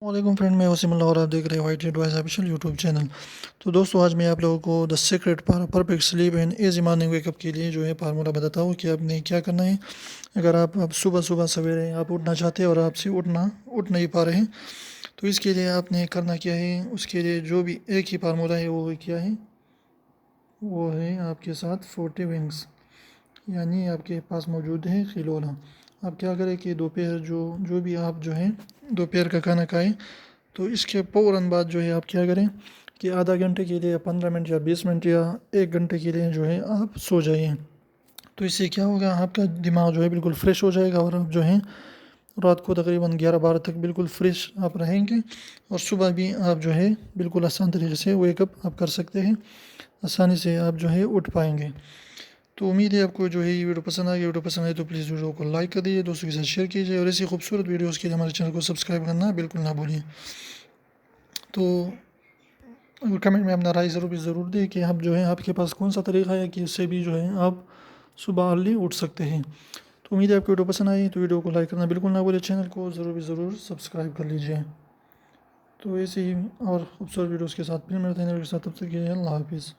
السلام علیکم فرینڈ، میں وسیم اللہ اور آپ دیکھ رہے ہیں White Advise official YouTube channel. تو دوستو آج میں آپ لوگوں کو the secret perfect sleep and easy morning wake up کے لیے جو ہے فارمولا بتاتا ہوں کہ آپ نے کیا کرنا ہے۔ اگر آپ اب صبح سویرے آپ اٹھنا چاہتے ہیں اور آپ سے اٹھ نہیں پا رہے ہیں، تو اس کے لیے آپ نے کرنا کیا ہے، اس کے لیے جو بھی ایک ہی فارمولا ہے وہ کیا ہے، وہ ہے آپ کے ساتھ 40 ونگس، یعنی آپ کے پاس موجود ہے کھلونا۔ آپ کیا کریں کہ دوپہر جو بھی آپ جو ہے دوپہر کا کھانا کھائیں، تو اس کے فوراً بعد جو ہے آپ کیا کریں کہ آدھا گھنٹے کے لیے 15 منٹ یا 20 منٹ یا 1 گھنٹے کے لیے جو ہے آپ سو جائیں۔ تو اس سے کیا ہوگا، آپ کا دماغ جو ہے بالکل فریش ہو جائے گا اور آپ جو ہے رات کو تقریباً 11-12 تک بالکل فریش آپ رہیں گے، اور صبح بھی آپ جو ہے بالکل آسان طریقے سے ویک اپ آپ کر سکتے ہیں، آسانی سے آپ جو ہے اٹھ پائیں گے۔ تو امید ہے آپ کو جو ہے یہ ویڈیو پسند آئی۔ ویڈیو پسند آئے تو پلیز ویڈیو کو لائک کر دیجیے، دوستوں کے ساتھ شیئر کیجیے، اور ایسی خوبصورت ویڈیوز کے لیے ہمارے چینل کو سبسکرائب کرنا بالکل نہ بھولیں۔ تو کمنٹ میں اپنا رائے ضرور دیں کہ آپ جو ہے آپ کے پاس کون سا طریقہ ہے کہ اس سے بھی جو ہے آپ صبح ارلی اٹھ سکتے ہیں۔ تو امید ہے آپ کو ویڈیو پسند آئی، تو ویڈیو کو لائک کرنا بالکل نہ بھولیں، چینل کو ضرور سبسکرائب کر لیجیے۔ تو ایسے ہی اور خوبصورت ویڈیوز کے ساتھ پھر ملتے ہیں، تب تک کے لیے اللہ حافظ۔